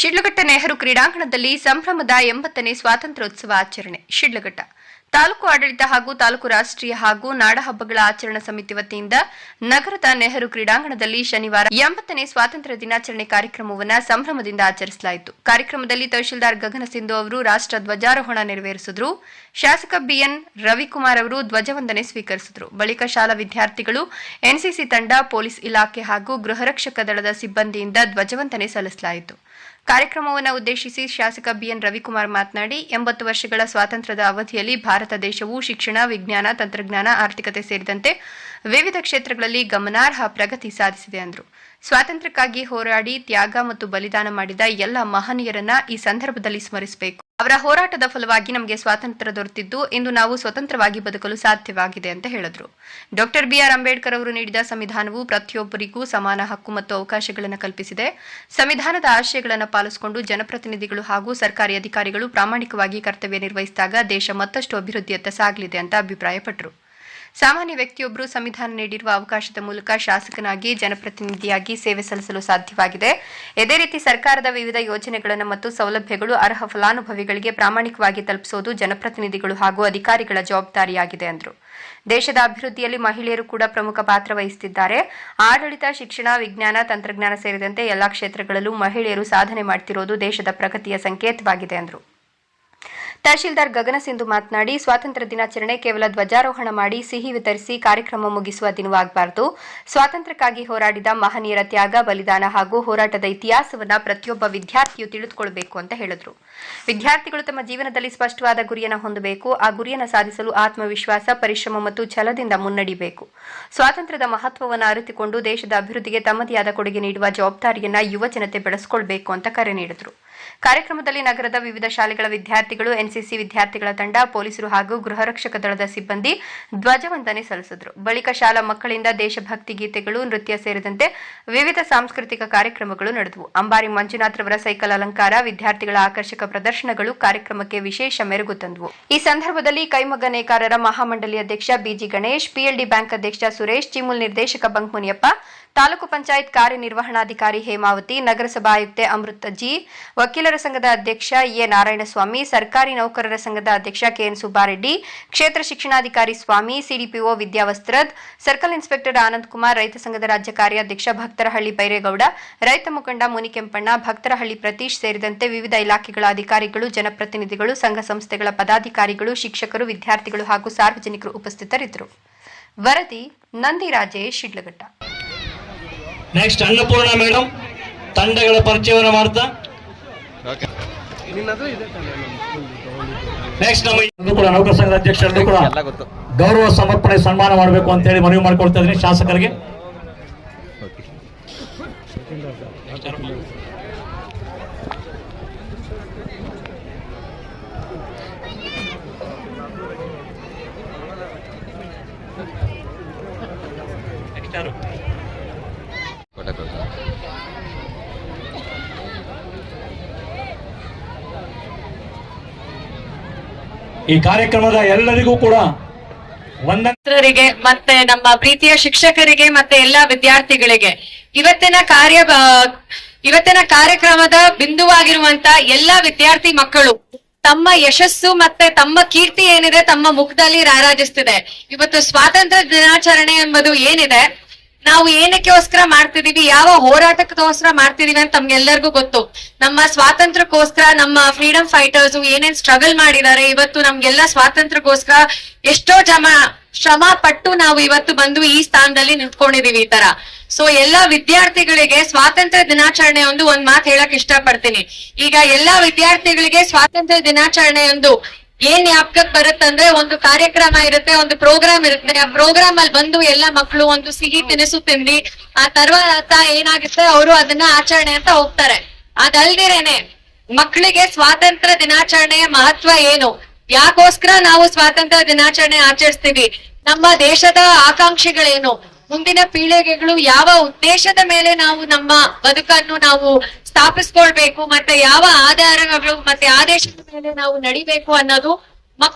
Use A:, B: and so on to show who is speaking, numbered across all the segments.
A: ಶಿಡ್ಲಘಟ್ಟ ನೆಹರು ಕ್ರೀಡಾಂಗಣದಲ್ಲಿ ಸಂಭ್ರಮದ 80ನೇ ಸ್ವಾತಂತ್ರ್ಯೋತ್ಸವ ಆಚರಣೆ. ಶಿಡ್ಲಘಟ್ಟ ತಾಲೂಕು ಆಡಳಿತ ಹಾಗೂ ತಾಲೂಕು ರಾಷ್ಟ್ರೀಯ ಹಾಗೂ ನಾಡಹಬ್ಬಗಳ ಆಚರಣಾ ಸಮಿತಿ ವತಿಯಿಂದ ನಗರದ ನೆಹರು ಕ್ರೀಡಾಂಗಣದಲ್ಲಿ ಶನಿವಾರ 80ನೇ ಸ್ವಾತಂತ್ರ್ಯ ದಿನಾಚರಣೆ ಕಾರ್ಯಕ್ರಮವನ್ನು ಸಂಭ್ರಮದಿಂದ ಆಚರಿಸಲಾಯಿತು. ಕಾರ್ಯಕ್ರಮದಲ್ಲಿ ತಹಶೀಲ್ದಾರ್ ಗಗನ ಸಿಂಧು ಅವರು ರಾಷ್ಟ್ರ ಧ್ವಜಾರೋಹಣ ನೆರವೇರಿಸಿದರು. ಶಾಸಕ ಬಿಎನ್ ರವಿಕುಮಾರ್ ಅವರು ಧ್ವಜವಂದನೆ ಸ್ವೀಕರಿಸಿದರು. ಬಳಿಕ ಶಾಲಾ ವಿದ್ಯಾರ್ಥಿಗಳು, ಎನ್ಸಿಸಿ ತಂಡ, ಪೊಲೀಸ್ ಇಲಾಖೆ ಹಾಗೂ ಗೃಹರಕ್ಷಕ ದಳದ ಸಿಬ್ಬಂದಿಯಿಂದ ಧ್ವಜವಂದನೆ ಸಲ್ಲಿಸಲಾಯಿತು. ಕಾರ್ಯಕ್ರಮವನ್ನು ಉದ್ದೇಶಿಸಿ ಶಾಸಕ ಬಿಎನ್ ರವಿಕುಮಾರ್ ಮಾತನಾಡಿ, 80 ವರ್ಷಗಳ ಸ್ವಾತಂತ್ರ್ಯದ ಅವಧಿಯಲ್ಲಿ ಭಾರತ ದೇಶವು ಶಿಕ್ಷಣ, ವಿಜ್ಞಾನ, ತಂತ್ರಜ್ಞಾನ, ಆರ್ಥಿಕತೆ ಸೇರಿದಂತೆ ವಿವಿಧ ಕ್ಷೇತ್ರಗಳಲ್ಲಿ ಗಮನಾರ್ಹ ಪ್ರಗತಿ ಸಾಧಿಸಿದೆ ಎಂದರು. ಸ್ವಾತಂತ್ರ್ಯಕ್ಕಾಗಿ ಹೋರಾಡಿ ತ್ಯಾಗ ಮತ್ತು ಬಲಿದಾನ ಮಾಡಿದ ಎಲ್ಲ ಮಹನೀಯರನ್ನ ಈ ಸಂದರ್ಭದಲ್ಲಿ ಸ್ಮರಿಸಬೇಕು. ಅವರ ಹೋರಾಟದ ಫಲವಾಗಿ ನಮಗೆ ಸ್ವಾತಂತ್ರ್ಯ ದೊರೆತಿದ್ದು ಇಂದು ನಾವು ಸ್ವತಂತ್ರವಾಗಿ ಬದುಕಲು ಸಾಧ್ಯವಾಗಿದೆ ಅಂತ ಹೇಳಿದರು. ಡಾಕ್ಟರ್ ಬಿಆರ್ ಅಂಬೇಡ್ಕರ್ ಅವರು ನೀಡಿದ ಸಂವಿಧಾನವು ಪ್ರತಿಯೊಬ್ಬರಿಗೂ ಸಮಾನ ಹಕ್ಕು ಮತ್ತು ಅವಕಾಶಗಳನ್ನು ಕಲ್ಪಿಸಿದೆ. ಸಂವಿಧಾನದ ಆಶಯಗಳನ್ನು ಪಾಲಿಸಿಕೊಂಡು ಜನಪ್ರತಿನಿಧಿಗಳು ಹಾಗೂ ಸರ್ಕಾರಿ ಅಧಿಕಾರಿಗಳು ಪ್ರಾಮಾಣಿಕವಾಗಿ ಕರ್ತವ್ಯ ನಿರ್ವಹಿಸಿದಾಗ ದೇಶ ಮತ್ತಷ್ಟು ಅಭಿವೃದ್ಧಿಯತ್ತ ಸಾಗಲಿದೆ ಅಂತ ಅಭಿಪ್ರಾಯಪಟ್ಟರು. ಸಾಮಾನ್ಯ ವ್ಯಕ್ತಿಯೊಬ್ಬರು ಸಂವಿಧಾನ ನೀಡಿರುವ ಅವಕಾಶದ ಮೂಲಕ ಶಾಸಕನಾಗಿ, ಜನಪ್ರತಿನಿಧಿಯಾಗಿ ಸೇವೆ ಸಲ್ಲಿಸಲು ಸಾಧ್ಯವಾಗಿದೆ. ಇದೇ ರೀತಿ ಸರ್ಕಾರದ ವಿವಿಧ ಯೋಜನೆಗಳನ್ನು ಮತ್ತು ಸೌಲಭ್ಯಗಳು ಅರ್ಹ ಫಲಾನುಭವಿಗಳಿಗೆ ಪ್ರಾಮಾಣಿಕವಾಗಿ ತಲುಪಿಸುವುದು ಜನಪ್ರತಿನಿಧಿಗಳು ಹಾಗೂ ಅಧಿಕಾರಿಗಳ ಜವಾಬ್ದಾರಿಯಾಗಿದೆ ಎಂದರು. ದೇಶದ ಅಭಿವೃದ್ಧಿಯಲ್ಲಿ ಮಹಿಳೆಯರು ಕೂಡ ಪ್ರಮುಖ ಪಾತ್ರ ವಹಿಸುತ್ತಿದ್ದಾರೆ. ಆಡಳಿತ, ಶಿಕ್ಷಣ, ವಿಜ್ಞಾನ, ತಂತ್ರಜ್ಞಾನ ಸೇರಿದಂತೆ ಎಲ್ಲಾ ಕ್ಷೇತ್ರಗಳಲ್ಲೂ ಮಹಿಳೆಯರು ಸಾಧನೆ ಮಾಡುತ್ತಿರುವುದು ದೇಶದ ಪ್ರಗತಿಯ ಸಂಕೇತವಾಗಿದೆ ಎಂದರು. ತಹಶೀಲ್ದಾರ್ ಗಗನ ಸಿಂಧು ಮಾತನಾಡಿ, ಸ್ವಾತಂತ್ರ್ಯ ದಿನಾಚರಣೆ ಕೇವಲ ಧ್ವಜಾರೋಹಣ ಮಾಡಿ ಸಿಹಿ ವಿತರಿಸಿ ಕಾರ್ಯಕ್ರಮ ಮುಗಿಸುವ ದಿನವಾಗಬಾರದು. ಸ್ವಾತಂತ್ರ್ಯಕ್ಕಾಗಿ ಹೋರಾಡಿದ ಮಹನೀಯರ ತ್ಯಾಗ, ಬಲಿದಾನ ಹಾಗೂ ಹೋರಾಟದ ಇತಿಹಾಸವನ್ನು ಪ್ರತಿಯೊಬ್ಬ ವಿದ್ಯಾರ್ಥಿಯು ತಿಳಿದುಕೊಳ್ಳಬೇಕು ಅಂತ ಹೇಳಿದರು. ವಿದ್ಯಾರ್ಥಿಗಳು ತಮ್ಮ ಜೀವನದಲ್ಲಿ ಸ್ಪಷ್ಟವಾದ ಗುರಿಯನ್ನು ಹೊಂದಬೇಕು. ಆ ಗುರಿಯನ್ನು ಸಾಧಿಸಲು ಆತ್ಮವಿಶ್ವಾಸ, ಪರಿಶ್ರಮ ಮತ್ತು ಛಲದಿಂದ ಮುನ್ನಡೆಯಬೇಕು. ಸ್ವಾತಂತ್ರ್ಯದ ಮಹತ್ವವನ್ನು ಅರಿತುಕೊಂಡು ದೇಶದ ಅಭಿವೃದ್ಧಿಗೆ ತಮ್ಮದೇ ಆದ ಕೊಡುಗೆ ನೀಡುವ ಜವಾಬ್ದಾರಿಯನ್ನು ಯುವ ಜನತೆ ಬೆಳೆಸಿಕೊಳ್ಳಬೇಕು ಅಂತ ಕರೆ ನೀಡಿದರು. ಕಾರ್ಯಕ್ರಮದಲ್ಲಿ ನಗರದ ವಿವಿಧ ಶಾಲೆಗಳ ವಿದ್ಯಾರ್ಥಿಗಳು, ಎನ್ಸಿಸಿ ವಿದ್ಯಾರ್ಥಿಗಳ ತಂಡ, ಪೊಲೀಸರು ಹಾಗೂ ಗೃಹರಕ್ಷಕ ದಳದ ಸಿಬ್ಬಂದಿ ಧ್ವಜವಂದನೆ ಸಲ್ಲಿಸಿದರು. ಬಳಿಕ ಶಾಲಾ ಮಕ್ಕಳಿಂದ ದೇಶಭಕ್ತಿ ಗೀತೆಗಳು, ನೃತ್ಯ ಸೇರಿದಂತೆ ವಿವಿಧ ಸಾಂಸ್ಕೃತಿಕ ಕಾರ್ಯಕ್ರಮಗಳು ನಡೆದವು. ಅಂಬಾರಿ ಮಂಜುನಾಥ್ ರವರ ಸೈಕಲ್ ಅಲಂಕಾರ, ವಿದ್ಯಾರ್ಥಿಗಳ ಆಕರ್ಷಕ ಪ್ರದರ್ಶನಗಳು ಕಾರ್ಯಕ್ರಮಕ್ಕೆ ವಿಶೇಷ ಮೆರುಗು ತಂದವು. ಈ ಸಂದರ್ಭದಲ್ಲಿ ಕೈಮಗ್ಗ ನೇಕಾರರ ಮಹಾಮಂಡಳಿ ಅಧ್ಯಕ್ಷ ಬಿಜಿ ಗಣೇಶ್, ಪಿಎಲ್ಡಿ ಬ್ಯಾಂಕ್ ಅಧ್ಯಕ್ಷ ಸುರೇಶ್, ಚಿಮುಲ್ ನಿರ್ದೇಶಕ ಬಂಕ್ಮುನಿಯಪ್ಪ, ತಾಲೂಕು ಪಂಚಾಯತ್ ಕಾರ್ಯನಿರ್ವಹಣಾಧಿಕಾರಿ ಹೇಮಾವತಿ, ನಗರಸಭಾ ಆಯುಕ್ತೆ ಅಮೃತ ಜಿ, ವಕೀಲರ ಸಂಘದ ಅಧ್ಯಕ್ಷ ಎ ನಾರಾಯಣಸ್ವಾಮಿ, ಸರ್ಕಾರಿ ನೌಕರರ ಸಂಘದ ಅಧ್ಯಕ್ಷ ಕೆಎನ್ ಸುಬ್ಬಾರೆಡ್ಡಿ, ಕ್ಷೇತ್ರ ಶಿಕ್ಷಣಾಧಿಕಾರಿ Swamy, CDPO Vidyavastrad, circle inspector Anand Kumar, ರೈತ ಸಂಘದ ರಾಜ್ಯ ಕಾರ್ಯಾಧ್ಯಕ್ಷ ಭಕ್ತರಹಳ್ಳಿ ಬೈರೇಗೌಡ, ರೈತ ಮುಖಂಡ ಮುನಿಕೆಂಪಣ್ಣ, ಭಕ್ತರಹಳ್ಳಿ ಪ್ರತೀಶ್ ಸೇರಿದಂತೆ ವಿವಿಧ ಇಲಾಖೆಗಳ ಅಧಿಕಾರಿಗಳು, ಜನಪ್ರತಿನಿಧಿಗಳು, ಸಂಘ ಸಂಸ್ಥೆಗಳ ಪದಾಧಿಕಾರಿಗಳು, ಶಿಕ್ಷಕರು, ವಿದ್ಯಾರ್ಥಿಗಳು ಹಾಗೂ ಸಾರ್ವಜನಿಕರು ಉಪಸ್ಥಿತರಿದ್ದರು. ವರದಿ ನಂದಿ ರಾಜೇಶ್, ಶಿಡ್ಲಘಟ್ಟ.
B: ನೆಕ್ಸ್ಟ್ ಅನ್ನಪೂರ್ಣ ಮೇಡಮ್ ತಂಡಗಳ ಪರಿಚಯವನ್ನು ಮಾಡ್ತಾ ನೆಕ್ಸ್ಟ್ ನಮ್ಮ ಕೂಡ ನೌಕರ ಸಂಘದ ಅಧ್ಯಕ್ಷರನ್ನು ಕೂಡ ಗೌರವ ಸಮರ್ಪಣೆ ಸನ್ಮಾನ ಮಾಡಬೇಕು ಅಂತ ಹೇಳಿ ಮನವಿ ಮಾಡಿಕೊಡ್ತಾ ಇದ್ದೀನಿ ಶಾಸಕರಿಗೆ. ಈ ಕಾರ್ಯಕ್ರಮದ ಎಲ್ಲರಿಗೂ ಕೂಡ
C: ವಂದನೆಗೆ ಮತ್ತೆ ನಮ್ಮ ಪ್ರೀತಿಯ ಶಿಕ್ಷಕರಿಗೆ ಮತ್ತೆ ಎಲ್ಲಾ ವಿದ್ಯಾರ್ಥಿಗಳಿಗೆ ಇವತ್ತಿನ ಕಾರ್ಯಕ್ರಮದ ಬಿಂದುವಾಗಿರುವಂತ ಎಲ್ಲಾ ವಿದ್ಯಾರ್ಥಿ ಮಕ್ಕಳು ತಮ್ಮ ಯಶಸ್ಸು ಮತ್ತೆ ತಮ್ಮ ಕೀರ್ತಿ ಏನಿದೆ ತಮ್ಮ ಮುಖದಲ್ಲಿ ರಾರಾಜಿಸ್ತಿದೆ. ಇವತ್ತು ಸ್ವಾತಂತ್ರ್ಯ ದಿನಾಚರಣೆ ಎಂಬುದು ಏನಿದೆ, ನಾವು ಏನಕ್ಕೋಸ್ಕರ ಮಾಡ್ತಿದೀವಿ, ಯಾವ ಹೋರಾಟಕ್ಕೋಸ್ಕರ ಮಾಡ್ತಿದೀವಿ ಅಂತ ತಮ್ಗೆಲ್ಲರಿಗೂ ಗೊತ್ತು. ನಮ್ಮ ಸ್ವಾತಂತ್ರ್ಯಕ್ಕೋಸ್ಕರ ನಮ್ಮ ಫ್ರೀಡಂ ಫೈಟರ್ಸ್ ಏನೇನ್ ಸ್ಟ್ರಗಲ್ ಮಾಡಿದ್ದಾರೆ, ಇವತ್ತು ನಮ್ಗೆಲ್ಲ ಸ್ವಾತಂತ್ರ್ಯಕ್ಕೋಸ್ಕರ ಎಷ್ಟೋ ಶ್ರಮ ಪಟ್ಟು ನಾವು ಇವತ್ತು ಬಂದು ಈ ಸ್ಥಾನದಲ್ಲಿ ನಿಂತ್ಕೊಂಡಿದೀವಿ ಈ ತರ. ಸೊ ಎಲ್ಲಾ ವಿದ್ಯಾರ್ಥಿಗಳಿಗೆ ಸ್ವಾತಂತ್ರ್ಯ ದಿನಾಚರಣೆ ಒಂದ್ ಮಾತು ಹೇಳಕ್ ಇಷ್ಟ ಪಡ್ತೀನಿ. ಈಗ ಎಲ್ಲಾ ವಿದ್ಯಾರ್ಥಿಗಳಿಗೆ ಸ್ವಾತಂತ್ರ್ಯ ದಿನಾಚರಣೆ ಏನ್ ಜ್ಞಾಪಕಕ್ಕೆ ಬರುತ್ತಂದ್ರೆ, ಒಂದು ಕಾರ್ಯಕ್ರಮ ಇರುತ್ತೆ, ಒಂದು ಪ್ರೋಗ್ರಾಮ್ ಇರುತ್ತೆ. ಆ ಪ್ರೋಗ್ರಾಮ್ ಅಲ್ಲಿ ಬಂದು ಎಲ್ಲಾ ಮಕ್ಕಳು ಒಂದು ಸಿಹಿ ತಿನಿಸು ತಿಂದಿ ಆ తర్వాత ಏನಾಗುತ್ತೆ, ಅವರು ಅದನ್ನ ಆಚರಣೆ ಅಂತ ಹೋಗ್ತಾರೆ. ಅದಲ್ದಿರೇನೆ ಮಕ್ಕಳಿಗೆ ಸ್ವಾತಂತ್ರ್ಯ ದಿನಾಚರಣೆಯ ಮಹತ್ವ ಏನು, ಯಾಕೋಸ್ಕರ ನಾವು ಸ್ವಾತಂತ್ರ್ಯ ದಿನಾಚರಣೆ ಆಚರಿಸ್ತೀವಿ, ನಮ್ಮ ದೇಶದ ಆಕಾಂಕ್ಷೆಗಳೇನು, ಮುಂದಿನ ಪೀಳಿಗೆಗಳು ಯಾವ ಉದ್ದೇಶದ ಮೇಲೆ ನಾವು ನಮ್ಮ ಬದುಕನ್ನು ನಾವು ಸ್ಥಾಪಿಸ್ಕೊಳ್ಬೇಕು, ಮತ್ತೆ ಯಾವ ಆಧಾರಗಳು ಮತ್ತೆ ಆದೇಶದ ಮೇಲೆ ನಾವು ನಡಿಬೇಕು ಅನ್ನೋದು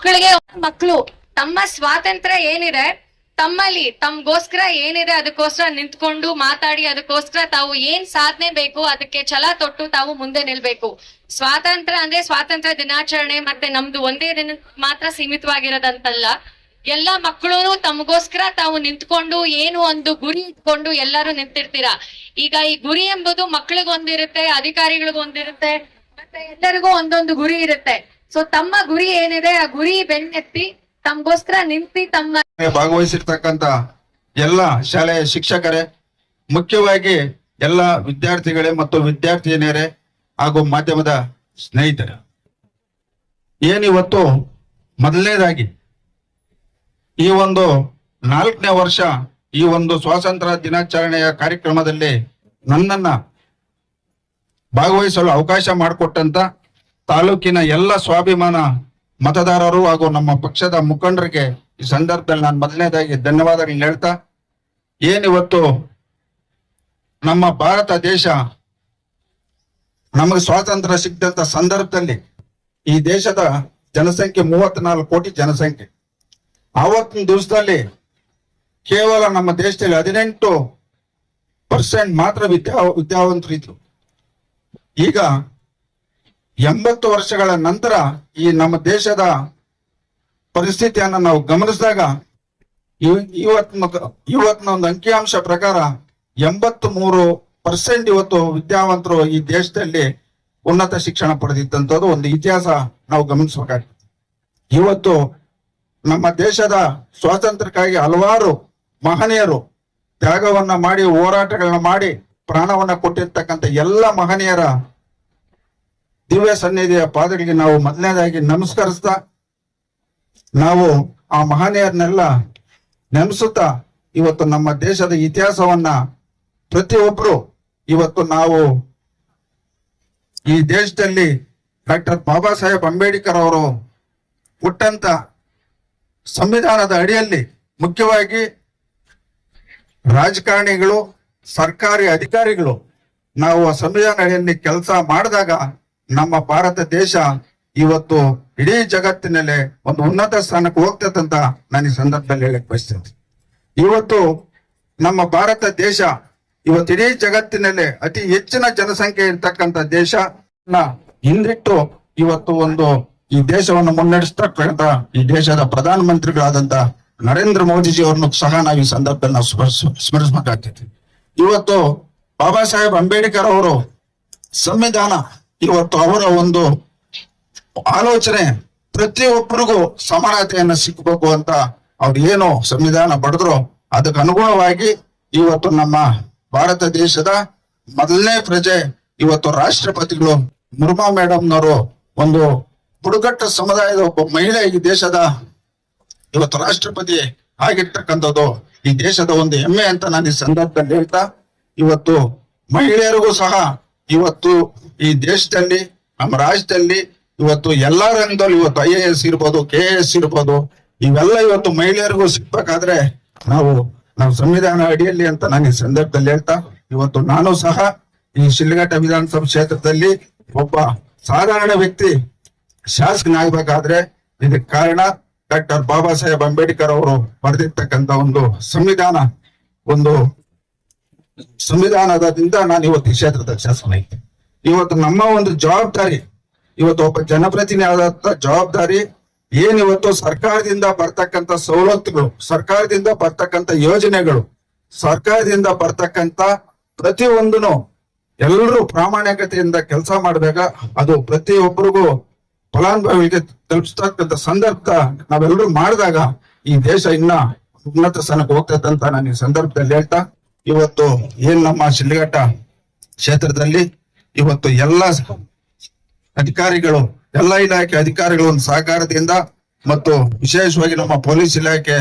C: ಮಕ್ಕಳು ತಮ್ಮ ಸ್ವಾತಂತ್ರ್ಯ ಏನಿದೆ ತಮ್ಗೋಸ್ಕರ ಏನಿದೆ ಅದಕ್ಕೋಸ್ಕರ ನಿಂತ್ಕೊಂಡು ಮಾತಾಡಿ, ಅದಕ್ಕೋಸ್ಕರ ತಾವು ಏನ್ ಸಾಧನೆ ಬೇಕು ಅದಕ್ಕೆ ಛಲ ತೊಟ್ಟು ತಾವು ಮುಂದೆ ನಿಲ್ಬೇಕು. ಸ್ವಾತಂತ್ರ್ಯ ಅಂದ್ರೆ ಸ್ವಾತಂತ್ರ್ಯ ದಿನಾಚರಣೆ ಮತ್ತೆ ನಮ್ದು ಒಂದೇ ದಿನ ಮಾತ್ರ ಸೀಮಿತವಾಗಿರೋದಂತಲ್ಲ. ಎಲ್ಲಾ ಮಕ್ಕಳು ತಮಗೋಸ್ಕರ ತಾವು ನಿಂತ್ಕೊಂಡು ಏನು ಒಂದು ಗುರಿ ಇಟ್ಕೊಂಡು ಎಲ್ಲರೂ ನಿಂತಿರ್ತೀರಾ. ಈಗ ಈ ಗುರಿ ಎಂಬುದು ಮಕ್ಳಿಗೊಂದಿರುತ್ತೆ, ಅಧಿಕಾರಿಗಳಿಗೊಂದಿರುತ್ತೆ, ಮತ್ತೆ ಎಲ್ಲರಿಗೂ ಒಂದೊಂದು ಗುರಿ ಇರುತ್ತೆ. ಸೊ ತಮ್ಮ ಗುರಿ ಏನಿದೆ ಆ ಗುರಿ ಬೆನ್ನೆತ್ತಿ ತಮಗೋಸ್ಕರ ನಿಂತಿ ತಮ್ಮ
D: ಭಾಗವಹಿಸಿರ್ತಕ್ಕಂತ ಎಲ್ಲ ಶಾಲೆಯ ಶಿಕ್ಷಕರೇ, ಮುಖ್ಯವಾಗಿ ಎಲ್ಲ ವಿದ್ಯಾರ್ಥಿಗಳೇ ಮತ್ತು ವಿದ್ಯಾರ್ಥಿನಿಯರೇ ಹಾಗೂ ಮಾಧ್ಯಮದ ಸ್ನೇಹಿತರೆ, ಏನಿವತ್ತು ಮೊದಲನೇದಾಗಿ ಈ ಒಂದು 4ನೇ ವರ್ಷ ಈ ಒಂದು ಸ್ವಾತಂತ್ರ್ಯ ದಿನಾಚರಣೆಯ ಕಾರ್ಯಕ್ರಮದಲ್ಲಿ ನನ್ನನ್ನ ಭಾಗವಹಿಸಲು ಅವಕಾಶ ಮಾಡಿಕೊಟ್ಟಂತ ತಾಲೂಕಿನ ಎಲ್ಲ ಸ್ವಾಭಿಮಾನ ಮತದಾರರು ಹಾಗೂ ನಮ್ಮ ಪಕ್ಷದ ಮುಖಂಡರಿಗೆ ಈ ಸಂದರ್ಭದಲ್ಲಿ ನಾನು ಮೊದಲನೇದಾಗಿ ಧನ್ಯವಾದಗಳನ್ನ ಹೇಳ್ತಾ, ಏನಿವತ್ತು ನಮ್ಮ ಭಾರತ ದೇಶ ನಮಗೆ ಸ್ವಾತಂತ್ರ್ಯ ಸಿಕ್ಕಿದಂತ ಸಂದರ್ಭದಲ್ಲಿ ಈ ದೇಶದ ಜನಸಂಖ್ಯೆ 34 ಕೋಟಿ ಜನಸಂಖ್ಯೆ. ಆವತ್ತಿನ ದಿವಸದಲ್ಲಿ ಕೇವಲ ನಮ್ಮ ದೇಶದಲ್ಲಿ 18% ಮಾತ್ರ ವಿದ್ಯಾವಂತರಿದ್ರು. ಈಗ 80 ವರ್ಷಗಳ ನಂತರ ಈ ನಮ್ಮ ದೇಶದ ಪರಿಸ್ಥಿತಿಯನ್ನ ನಾವು ಗಮನಿಸಿದಾಗ ಇವತ್ತಿನ ಒಂದು ಅಂಕಿಅಂಶ ಪ್ರಕಾರ 83% ಇವತ್ತು ವಿದ್ಯಾವಂತರು ಈ ದೇಶದಲ್ಲಿ ಉನ್ನತ ಶಿಕ್ಷಣ ಪಡೆದಿದ್ದಂಥದ್ದು ಒಂದು ಇತಿಹಾಸ ನಾವು ಗಮನಿಸಬೇಕಾಗ್ತದೆ. ಇವತ್ತು ನಮ್ಮ ದೇಶದ ಸ್ವಾತಂತ್ರ್ಯಕ್ಕಾಗಿ ಹಲವಾರು ಮಹನೀಯರು ತ್ಯಾಗವನ್ನ ಮಾಡಿ, ಹೋರಾಟಗಳನ್ನ ಮಾಡಿ, ಪ್ರಾಣವನ್ನ ಕೊಟ್ಟಿರ್ತಕ್ಕಂಥ ಎಲ್ಲ ಮಹನೀಯರ ದಿವ್ಯ ಸನ್ನಿಧಿಯ ಪಾದಗಳಿಗೆ ನಾವು ಮೊದಲನೇದಾಗಿ ನಮಸ್ಕರಿಸ್ತಾ, ನಾವು ಆ ಮಹನೀಯರನ್ನೆಲ್ಲ ನೆನೆಸುತ್ತಾ ಇವತ್ತು ನಮ್ಮ ದೇಶದ ಇತಿಹಾಸವನ್ನ ಪ್ರತಿಯೊಬ್ರು ಇವತ್ತು ನಾವು ಈ ದೇಶದಲ್ಲಿ ಡಾಕ್ಟರ್ ಬಾಬಾ ಸಾಹೇಬ್ ಅಂಬೇಡ್ಕರ್ ಅವರು ಹುಟ್ಟಂತ ಸಂವಿಧಾನದ ಅಡಿಯಲ್ಲಿ ಮುಖ್ಯವಾಗಿ ರಾಜಕಾರಣಿಗಳು, ಸರ್ಕಾರಿ ಅಧಿಕಾರಿಗಳು ನಾವು ಆ ಸಂವಿಧಾನ ಅಡಿಯಲ್ಲಿ ಕೆಲಸ ಮಾಡಿದಾಗ ನಮ್ಮ ಭಾರತ ದೇಶ ಇವತ್ತು ಇಡೀ ಜಗತ್ತಿನಲ್ಲೇ ಒಂದು ಉನ್ನತ ಸ್ಥಾನಕ್ಕೆ ಹೋಗ್ತದೆ ಅಂತ ನಾನು ಈ ಸಂದರ್ಭದಲ್ಲಿ ಹೇಳಕ್ ಬಯಸ್ತೇನೆ. ಇವತ್ತು ನಮ್ಮ ಭಾರತ ದೇಶ ಇವತ್ತು ಇಡೀ ಜಗತ್ತಿನಲ್ಲೇ ಅತಿ ಹೆಚ್ಚಿನ ಜನಸಂಖ್ಯೆ ಇರ್ತಕ್ಕಂಥ ದೇಶ ಹಿಂದಿಟ್ಟು ಇವತ್ತು ಒಂದು ಈ ದೇಶವನ್ನು ಮುನ್ನಡೆಸ್ತಕ್ಕಂಥ ಈ ದೇಶದ ಪ್ರಧಾನ ಮಂತ್ರಿಗಳಾದಂತ ನರೇಂದ್ರ ಮೋದಿಜಿ ಅವ್ರನ್ನು ಸಹ ನಾವು ಈ ಸಂದರ್ಭದಲ್ಲಿ ನಾವು ಸ್ಮರಿಸಬೇಕಾಗ್ತೈತಿ. ಇವತ್ತು ಬಾಬಾ ಸಾಹೇಬ್ ಅಂಬೇಡ್ಕರ್ ಅವರು ಸಂವಿಧಾನ ಇವತ್ತು ಅವರ ಒಂದು ಆಲೋಚನೆ ಪ್ರತಿಯೊಬ್ಬರಿಗೂ ಸಮಾನತೆಯನ್ನ ಸಿಕ್ಕಬೇಕು ಅಂತ ಅವ್ರು ಏನು ಸಂವಿಧಾನ ಬರೆದ್ರು ಅದಕ್ಕೆ ಅನುಗುಣವಾಗಿ ಇವತ್ತು ನಮ್ಮ ಭಾರತ ದೇಶದ ಮೊದಲನೇ ಪ್ರಜೆ ಇವತ್ತು ರಾಷ್ಟ್ರಪತಿಗಳು ಮುರ್ಮಾ ಮೇಡಮ್ನವರು ಒಂದು ಬುಡಕಟ್ಟು ಸಮುದಾಯದ ಒಬ್ಬ ಮಹಿಳೆ ಈ ದೇಶದ ಇವತ್ತು ರಾಷ್ಟ್ರಪತಿ ಆಗಿರ್ತಕ್ಕಂಥದ್ದು ಈ ದೇಶದ ಒಂದು ಹೆಮ್ಮೆ ಅಂತ ನಾನು ಈ ಸಂದರ್ಭದಲ್ಲಿ ಹೇಳ್ತಾ, ಇವತ್ತು ಮಹಿಳೆಯರಿಗೂ ಸಹ ಇವತ್ತು ಈ ದೇಶದಲ್ಲಿ ನಮ್ಮ ರಾಜ್ಯದಲ್ಲಿ ಇವತ್ತು ಎಲ್ಲಾ ರಂಗದಲ್ಲಿ ಇವತ್ತು IAS ಇರ್ಬೋದು, KAS ಇರ್ಬೋದು, ಇವೆಲ್ಲ ಇವತ್ತು ಮಹಿಳೆಯರಿಗೂ ಸಿಗ್ಬೇಕಾದ್ರೆ ನಾವು ಸಂವಿಧಾನ ಅಡಿಯಲ್ಲಿ ಅಂತ ನಾನು ಈ ಸಂದರ್ಭದಲ್ಲಿ ಹೇಳ್ತಾ, ಇವತ್ತು ನಾನು ಸಹ ಈ ಶಿಡ್ಲಘಟ್ಟ ವಿಧಾನಸಭಾ ಕ್ಷೇತ್ರದಲ್ಲಿ ಒಬ್ಬ ಸಾಧಾರಣ ವ್ಯಕ್ತಿ ಶಾಸಕನಾಗಬೇಕಾದ್ರೆ ಇದಕ್ಕೆ ಕಾರಣ ಡಾಕ್ಟರ್ ಬಾಬಾ ಸಾಹೇಬ್ ಅಂಬೇಡ್ಕರ್ ಅವರು ಬರೆದಿರ್ತಕ್ಕಂಥ ಒಂದು ಸಂವಿಧಾನದಿಂದ ನಾನು ಇವತ್ತು ಈ ಕ್ಷೇತ್ರದ ಶಾಸನ ಐತೆ. ಇವತ್ತು ನಮ್ಮ ಒಂದು ಜವಾಬ್ದಾರಿ, ಇವತ್ತು ಒಬ್ಬ ಜನಪ್ರತಿನಿಧಿಯಾದ ಜವಾಬ್ದಾರಿ ಏನಿವತ್ತು ಸರ್ಕಾರದಿಂದ ಬರ್ತಕ್ಕಂಥ ಸವಲತ್ತುಗಳು, ಸರ್ಕಾರದಿಂದ ಬರ್ತಕ್ಕಂಥ ಯೋಜನೆಗಳು, ಸರ್ಕಾರದಿಂದ ಬರ್ತಕ್ಕಂಥ ಪ್ರತಿಯೊಂದನು ಎಲ್ಲರೂ ಪ್ರಾಮಾಣಿಕತೆಯಿಂದ ಕೆಲಸ ಮಾಡಿದಾಗ ಅದು ಪ್ರತಿಯೊಬ್ಬರಿಗೂ ಫಲಾನುಭವಿಗಳಿಗೆ ತಲುಪಿಸ್ತಕ್ಕಂಥ ಸಂದರ್ಭ ನಾವೆಲ್ಲರೂ ಮಾಡಿದಾಗ ಈ ದೇಶ ಇನ್ನ ಉನ್ನತ ಸ್ಥಾನಕ್ಕೆ ಹೋಗ್ತದೆ ಅಂತ ನಾನು ಈ ಸಂದರ್ಭದಲ್ಲಿ ಹೇಳ್ತಾ, ಇವತ್ತು ಏನ್ ನಮ್ಮ ಶಿಡ್ಲಘಟ್ಟ ಕ್ಷೇತ್ರದಲ್ಲಿ ಇವತ್ತು ಎಲ್ಲ ಅಧಿಕಾರಿಗಳು, ಎಲ್ಲ ಇಲಾಖೆ ಅಧಿಕಾರಿಗಳ ಒಂದು ಸಹಕಾರದಿಂದ ಮತ್ತು ವಿಶೇಷವಾಗಿ ನಮ್ಮ ಪೊಲೀಸ್ ಇಲಾಖೆ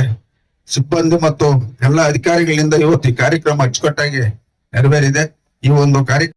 D: ಸಿಬ್ಬಂದಿ ಮತ್ತು ಎಲ್ಲ ಅಧಿಕಾರಿಗಳಿಂದ ಇವತ್ತು ಈ ಕಾರ್ಯಕ್ರಮ ಅಚ್ಚುಕಟ್ಟಾಗಿ ನೆರವೇರಿದೆ. ಈ ಒಂದು ಕಾರ್ಯಕ್ರಮ